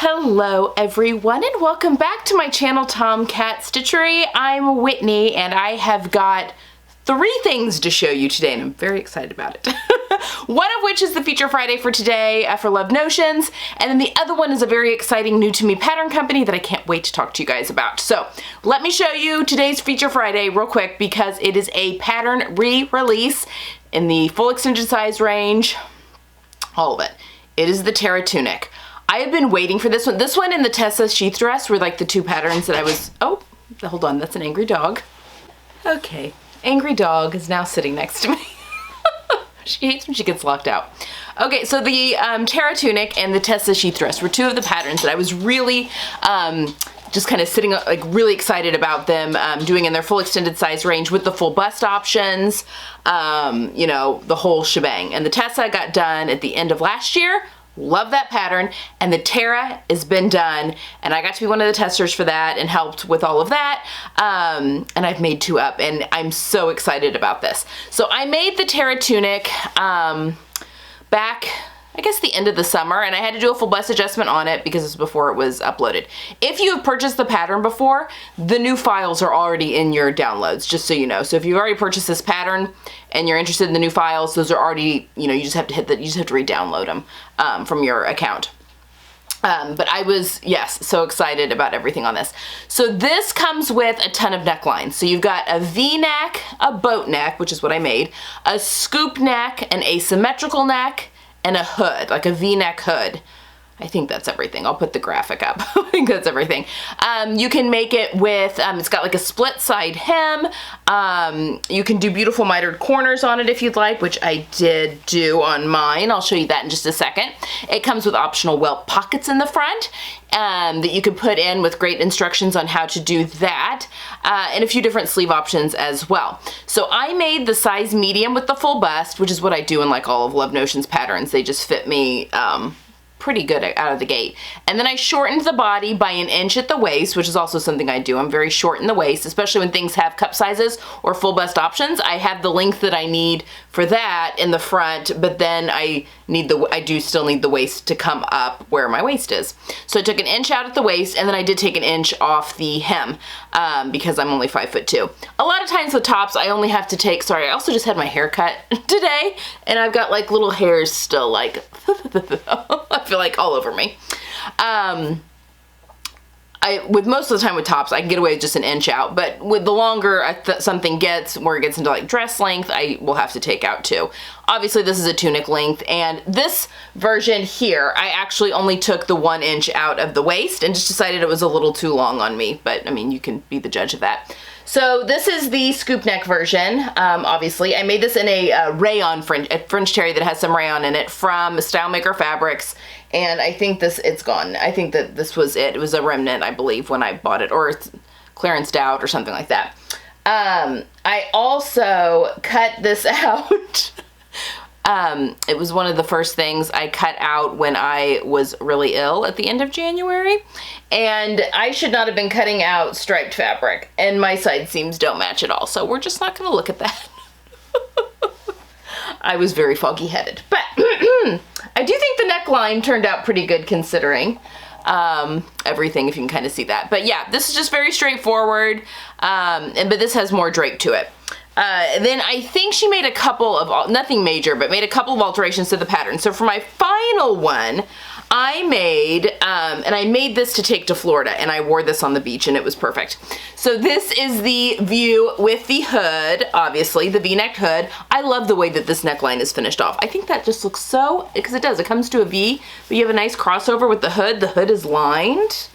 Hello everyone and welcome back to my channel Tomcat Stitchery. I'm Whitney and I have got 3 things to show you today and I'm very excited about it. One of which is the Feature Friday for today for Love Notions, and then the other one is a very exciting new to me pattern company that I can't wait to talk to you guys about. So let me show you today's Feature Friday real quick because it is a pattern re-release in the full extended size range, all of it. It is the Terra Tunic. I have been waiting for this one. This one and the Tessa sheath dress were like the 2 patterns that I was, oh, hold on, that's an angry dog. Okay, angry dog is now sitting next to me. She hates when she gets locked out. Okay, so the Terra Tunic and the Tessa sheath dress were 2 of the patterns that I was really just kind of sitting like really excited about them doing in their full extended size range with the full bust options, you know, the whole shebang. And the Tessa got done at the end of last year. Love that pattern, and the Terra has been done, and I got to be one of the testers for that and helped with all of that, and I've made 2 up, and I'm so excited about this. So I made the Terra Tunic back, I guess, the end of the summer, and I had to do a full bust adjustment on it because it's before it was uploaded. If you have purchased the pattern before, the new files are already in your downloads, just so you know. So if you've already purchased this pattern and you're interested in the new files, those are already, you know, you just have to re-download them from your account. But I was, yes, so excited about everything on this. So this comes with a ton of necklines. So you've got a V-neck, a boat neck, which is what I made, a scoop neck, an asymmetrical neck, and a hood, like a V-neck hood. I think that's everything. I'll put the graphic up. I think that's everything. You can make it with, it's got like a split side hem. You can do beautiful mitered corners on it if you'd like, which I did do on mine. I'll show you that in just a second. It comes with optional welt pockets in the front that you can put in with great instructions on how to do that, and a few different sleeve options as well. So I made the size medium with the full bust, which is what I do in like all of Love Notions patterns. They just fit me pretty good out of the gate. And then I shortened the body by 1 inch at the waist, which is also something I do. I'm very short in the waist, especially when things have cup sizes or full bust options. I have the length that I need for that in the front, but then I do still need the waist to come up where my waist is. So I took 1 inch out at the waist, and then I did take 1 inch off the hem because I'm only 5'2". A lot of times with tops, I only have to take, sorry, I also just had my hair cut today, and I've got like little hairs still like, I feel like all over me. With most of the time with tops, I can get away with just 1 inch out, but with the longer something gets, where it gets into like dress length, I will have to take out 2. Obviously this is a tunic length, and this version here, I actually only took the 1 inch out of the waist and just decided it was a little too long on me, but I mean, you can be the judge of that. So this is the scoop neck version, obviously. I made this in a rayon French terry that has some rayon in it from Style Maker Fabrics, and I think it's gone. I think that this was it. It was a remnant, I believe, when I bought it, or it's clearanced out or something like that. I also cut this out. It was one of the first things I cut out when I was really ill at the end of January, and I should not have been cutting out striped fabric, and my side seams don't match at all, so we're just not going to look at that. I was very foggy-headed, but I do think the neckline turned out pretty good considering everything, if you can kind of see that. But yeah, this is just very straightforward, but this has more drape to it. Then I think she made a couple of, nothing major, but made a couple of alterations to the pattern. So for my final one, I made, and I made this to take to Florida, and I wore this on the beach, and it was perfect. So this is the view with the hood, obviously, the V-neck hood. I love the way that this neckline is finished off. I think that just looks so, because it does, it comes to a V, but you have a nice crossover with the hood. The hood is lined.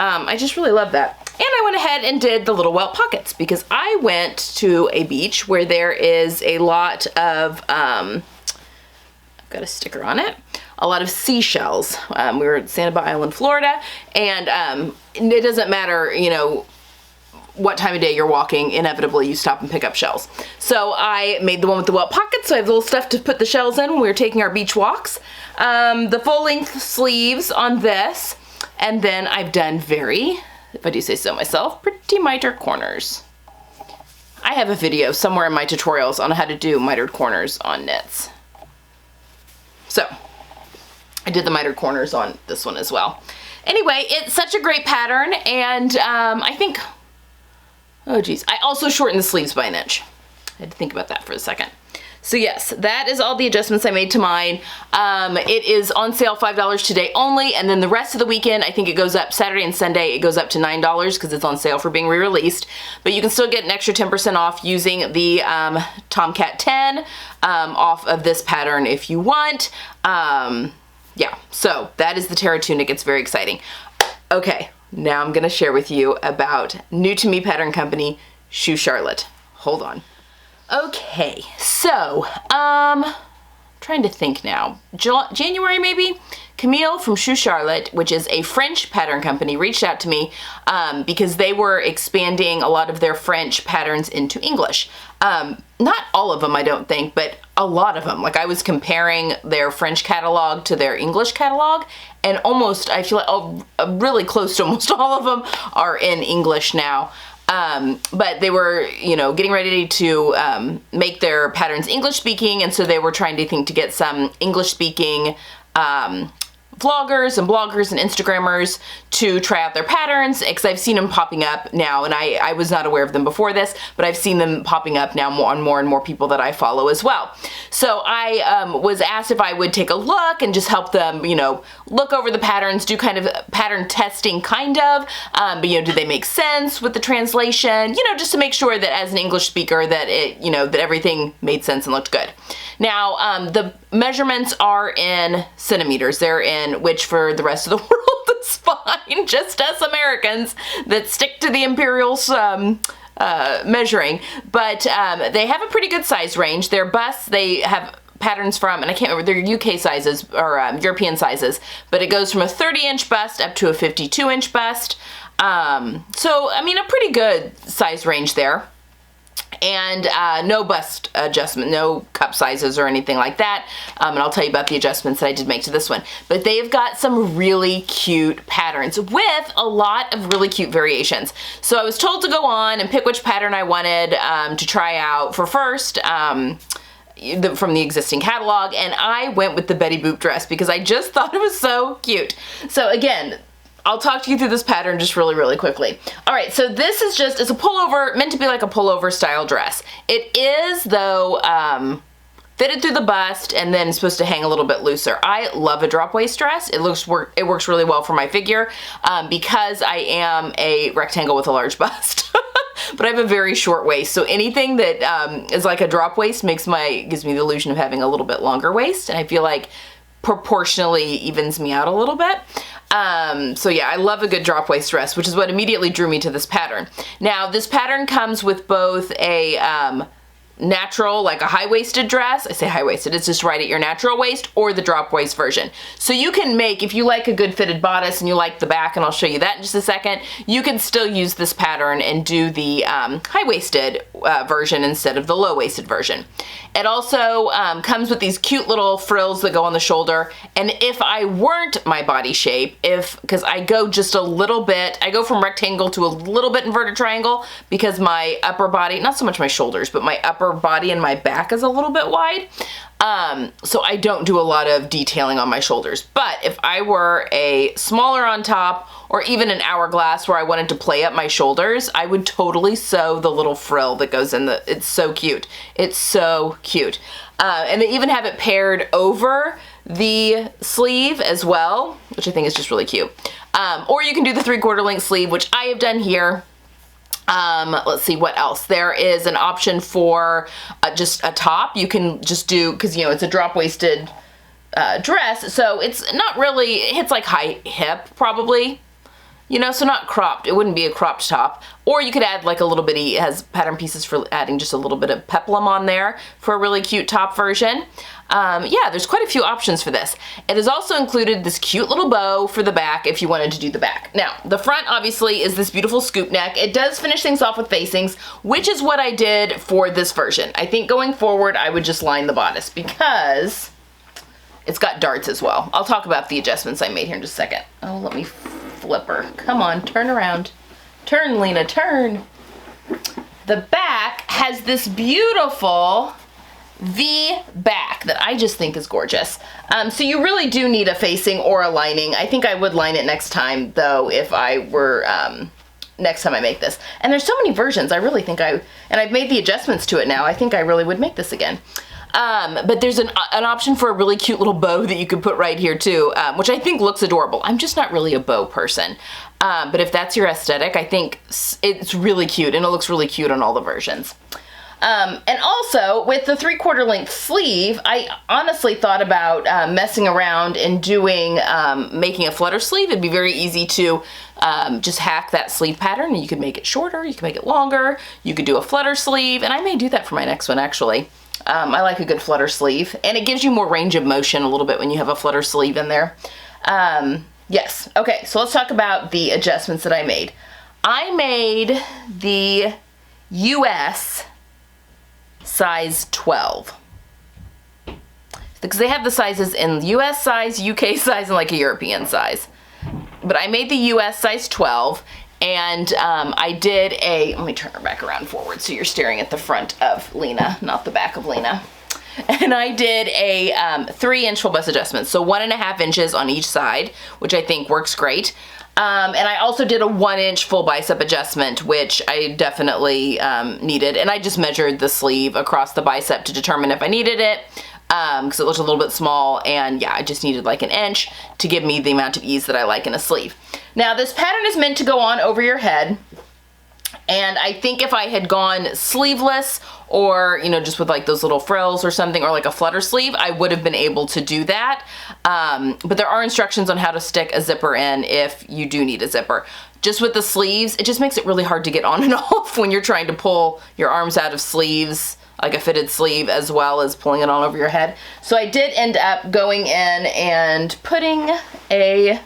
I just really love that. And I went ahead and did the little welt pockets because I went to a beach where there is a lot of, I've got a sticker on it, a lot of seashells. We were at Santa Barbara Island, Florida, and it doesn't matter, you know, what time of day you're walking, inevitably you stop and pick up shells. So I made the one with the welt pockets, so I have little stuff to put the shells in when we were taking our beach walks. The full length sleeves on this, and then I've done if I do say so myself, pretty mitered corners. I have a video somewhere in my tutorials on how to do mitered corners on knits. So I did the mitered corners on this one as well. Anyway, it's such a great pattern, and I think, oh geez, I also shortened the sleeves by an inch. I had to think about that for a second. So yes, that is all the adjustments I made to mine. It is on sale $5 today only, and then the rest of the weekend, I think it goes up Saturday and Sunday, it goes up to $9 because it's on sale for being re-released. But you can still get an extra 10% off using the Tomcat 10 off of this pattern if you want. Yeah, so that is the Terra Tunic. It's very exciting. Okay, now I'm gonna share with you about new to me pattern company, Shoe Charlotte. Hold on. Okay, so, trying to think now. January maybe? Camille from Shoe Charlotte, which is a French pattern company, reached out to me because they were expanding a lot of their French patterns into English. Not all of them, I don't think, but a lot of them. Like, I was comparing their French catalog to their English catalog, and almost, I feel like really close to almost all of them are in English now. But they were, you know, getting ready to make their patterns English speaking, and so they were trying to get some English speaking vloggers and bloggers and Instagrammers to try out their patterns, because I've seen them popping up now, and I was not aware of them before this, but I've seen them popping up now on more and more people that I follow as well. So I was asked if I would take a look and just help them, you know, look over the patterns, do kind of pattern testing, but you know, do they make sense with the translation, you know, just to make sure that as an English speaker that it, you know, that everything made sense and looked good. Now, the measurements are in centimeters. They're in, which for the rest of the world is fine, just us Americans that stick to the imperials measuring. But they have a pretty good size range. Their busts, they have patterns from, and I can't remember, they're UK sizes, or European sizes, but it goes from a 30-inch bust up to a 52-inch bust. So, I mean, a pretty good size range there. And no bust adjustment, no cup sizes or anything like that. And I'll tell you about the adjustments that I did make to this one. But they've got some really cute patterns with a lot of really cute variations. So I was told to go on and pick which pattern I wanted to try out for first. From the existing catalog, and I went with the Betty Boop dress because I just thought it was so cute. So again, I'll talk to you through this pattern just really quickly. All right, so this is just, it's a pullover, meant to be like a pullover style dress. It is, though, fitted through the bust and then supposed to hang a little bit looser. I love a drop waist dress. It works really well for my figure because I am a rectangle with a large bust. But I have a very short waist, so anything that is like a drop waist gives me the illusion of having a little bit longer waist, and I feel like proportionally evens me out a little bit. So yeah, I love a good drop waist dress, which is what immediately drew me to this pattern. Now, this pattern comes with both a natural, like a high-waisted dress. I say high-waisted, it's just right at your natural waist, or the drop waist version. So you can make, if you like a good fitted bodice and you like the back, and I'll show you that in just a second, you can still use this pattern and do the high-waisted version instead of the low-waisted version. It also comes with these cute little frills that go on the shoulder, and if I weren't my body shape, because I go just a little bit, I go from rectangle to a little bit inverted triangle because my upper body, not so much my shoulders, but my upper body and my back is a little bit wide. So I don't do a lot of detailing on my shoulders. But if I were a smaller on top, or even an hourglass where I wanted to play up my shoulders, I would totally sew the little frill that goes in it's so cute. It's so cute. And they even have it paired over the sleeve as well, which I think is just really cute. Or you can do the 3/4 length sleeve, which I have done here. Let's see what else. There is an option for just a top. You can just do, because you know it's a drop-waisted dress, so it's not really, it hits like high hip probably, you know, so not cropped. It wouldn't be a cropped top. Or you could add like a little bitty, it has pattern pieces for adding just a little bit of peplum on there for a really cute top version. Yeah, there's quite a few options for this. It has also included this cute little bow for the back if you wanted to do the back. Now, the front obviously is this beautiful scoop neck. It does finish things off with facings, which is what I did for this version. I think going forward, I would just line the bodice because it's got darts as well. I'll talk about the adjustments I made here in just a second. Oh, let me flip her. Come on, turn around. Turn, Lena, turn. The back has this beautiful the back that I just think is gorgeous. So you really do need a facing or a lining. I think I would line it next time though if I were, next time I make this. And there's so many versions. I really think and I've made the adjustments to it now. I think I really would make this again. But there's an option for a really cute little bow that you could put right here too, which I think looks adorable. I'm just not really a bow person. But if that's your aesthetic, I think it's really cute and it looks really cute on all the versions. And also with the 3/4 length sleeve, I honestly thought about messing around and doing, making a flutter sleeve. It'd be very easy to just hack that sleeve pattern, and you could make it shorter, you could make it longer, you could do a flutter sleeve, and I may do that for my next one actually. I like a good flutter sleeve, and it gives you more range of motion a little bit when you have a flutter sleeve in there. Yes, okay, so let's talk about the adjustments that I made. I made the US size 12. Because they have the sizes in US size, UK size, and like a European size. But I made the US size 12, and I did let me turn her back around forward so you're staring at the front of Lena, not the back of Lena. And I did a 3-inch full bust adjustment, so 1.5 inches on each side, which I think works great. And I also did a 1-inch full bicep adjustment, which I definitely needed. And I just measured the sleeve across the bicep to determine if I needed it, because it looked a little bit small. And yeah, I just needed like 1 inch to give me the amount of ease that I like in a sleeve. Now this pattern is meant to go on over your head. And I think if I had gone sleeveless or, you know, just with like those little frills or something, or like a flutter sleeve, I would have been able to do that. But there are instructions on how to stick a zipper in if you do need a zipper. Just with the sleeves, it just makes it really hard to get on and off when you're trying to pull your arms out of sleeves, like a fitted sleeve, as well as pulling it on over your head. So I did end up going in and putting a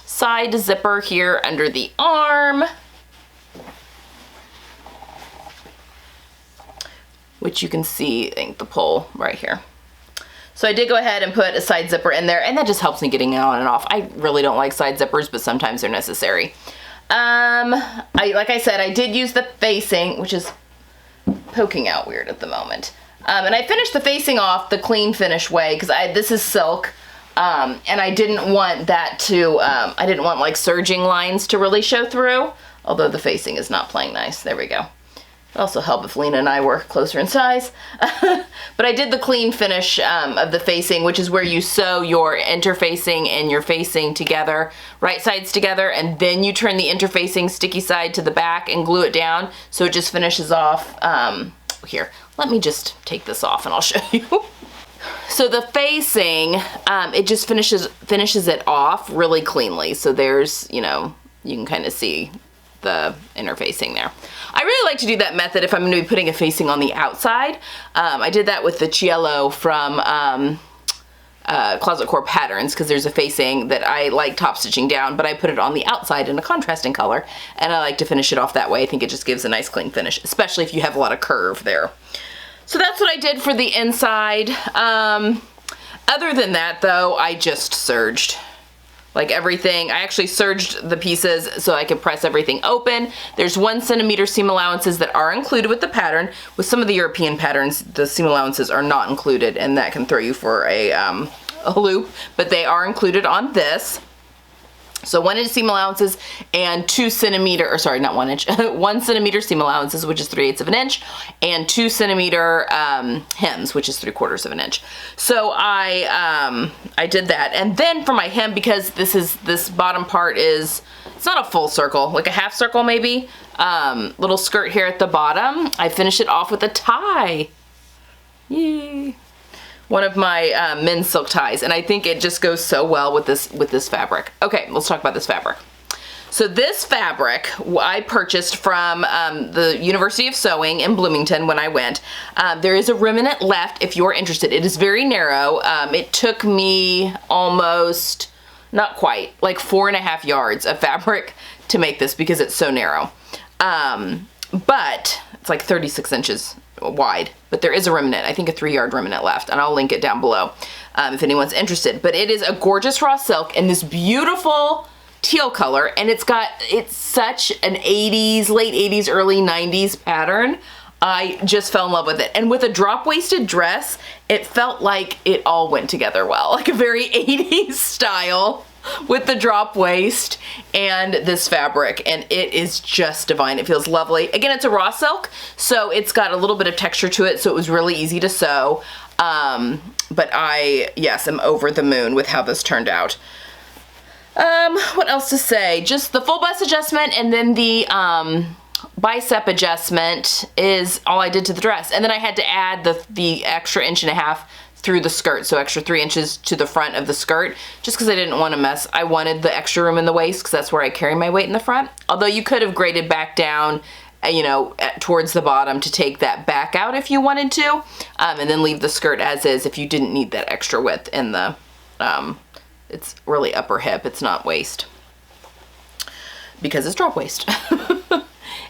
side zipper here under the arm, which you can see, I think, the pull right here. So I did go ahead and put a side zipper in there, and that just helps me getting on and off. I really don't like side zippers, but sometimes they're necessary. Like I said, I did use the facing, which is poking out weird at the moment. And I finished the facing off the clean finish way, because this is silk, and I didn't want that to, I didn't want like surging lines to really show through, although the facing is not playing nice. There we go. It'd also help if Lena and I were closer in size. But I did the clean finish of the facing, which is where you sew your interfacing and your facing together, right sides together, and then you turn the interfacing sticky side to the back and glue it down so it just finishes off. Here, let me just take this off and I'll show you. So the facing, it just finishes it off really cleanly. So there's, you know, you can kind of see the interfacing there. I really like to do that method if I'm going to be putting a facing on the outside. I did that with the Cielo from Closet Core Patterns, because there's a facing that I like top stitching down, but I put it on the outside in a contrasting color, and I like to finish it off that way. I think it just gives a nice clean finish, especially if you have a lot of curve there. So that's what I did for the inside. Other than that though, I just serged. Like everything, I actually serged the pieces so I could press everything open. There's 1 centimeter seam allowances that are included with the pattern. With some of the European patterns, the seam allowances are not included, and that can throw you for a loop, but they are included on this. So 1 inch seam allowances and 2 centimeter, or sorry, not 1 inch, 1 centimeter seam allowances, which is 3/8 of an inch, and 2 centimeter hems, which is 3/4 of an inch. So I did that. And then for my hem, because this bottom part is, it's not a full circle, like a half circle maybe, little skirt here at the bottom, I finished it off with a tie. Yay. One of my men's silk ties, and I think it just goes so well with this fabric. Okay, let's talk about this fabric. So this fabric I purchased from the University of Sewing in Bloomington when I went. There is a remnant left if you're interested. It is very narrow. It took me almost, not quite, like 4.5 yards of fabric to make this because it's so narrow. But it's like 36 inches wide, but there is a remnant, I think a 3-yard remnant left, and I'll link it down below if anyone's interested. But it is a gorgeous raw silk in this beautiful teal color, and it's such an 80s, late 80s, early 90s pattern. I just fell in love with it. And with a drop-waisted dress, it felt like it all went together well. Like a very 80s style with the drop waist and this fabric, and it is just divine. It feels lovely. Again, it's a raw silk, so it's got a little bit of texture to it, so it was really easy to sew. But yes, I'm over the moon with how this turned out. What else to say? Just the full bust adjustment and then the bicep adjustment is all I did to the dress. And then I had to add the extra 1.5 inches through the skirt, so extra 3 inches to the front of the skirt, just because I didn't want to mess. I wanted the extra room in the waist because that's where I carry my weight in the front. Although you could have graded back down, you know, towards the bottom to take that back out if you wanted to, and then leave the skirt as is if you didn't need that extra width in the, it's really upper hip, it's not waist, because it's drop waist.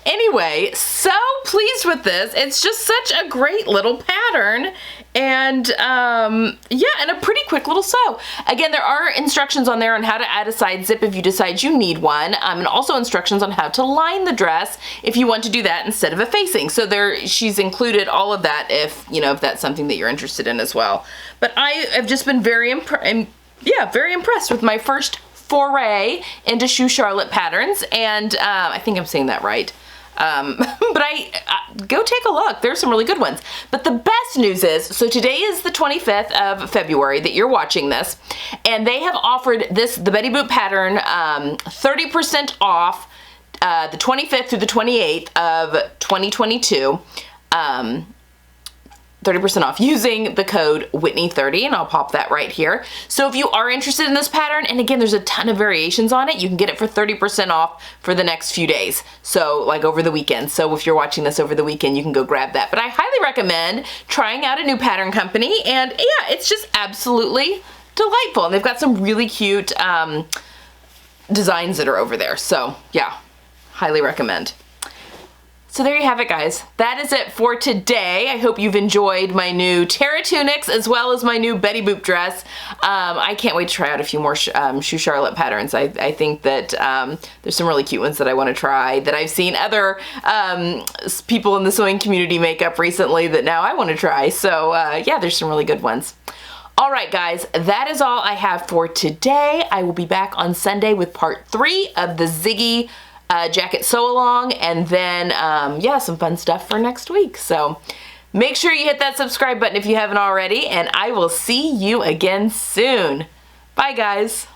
Anyway, so pleased with this. It's just such a great little pattern, and yeah, and a pretty quick little sew. Again, there are instructions on there on how to add a side zip if you decide you need one, and also instructions on how to line the dress if you want to do that instead of a facing. So she's included all of that if, you know, if that's something that you're interested in as well. But I have just been very impressed with my first foray into Shoe Charlotte patterns, and I think I'm saying that right. But go take a look. There's some really good ones. But the best news is, so today is the 25th of February that you're watching this, and they have offered the Betty Boop pattern 30% off the 25th through the 28th of 2022. 30% off using the code Whitney30, and I'll pop that right here. So if you are interested in this pattern, and again, there's a ton of variations on it, you can get it for 30% off for the next few days. So like over the weekend. So if you're watching this over the weekend, you can go grab that. But I highly recommend trying out a new pattern company, and yeah, it's just absolutely delightful. And they've got some really cute designs that are over there. So yeah, highly recommend. So there you have it, guys. That is it for today. I hope you've enjoyed my new Terra Tunics as well as my new Betty Boop dress. I can't wait to try out a few more Shoe Charlotte patterns. I think that there's some really cute ones that I want to try that I've seen other people in the sewing community make up recently that now I want to try. So yeah, there's some really good ones. All right, guys, that is all I have for today. I will be back on Sunday with part 3 of the Ziggy jacket sew along, and then yeah, some fun stuff for next week. So make sure you hit that subscribe button if you haven't already, and I will see you again soon. Bye, guys.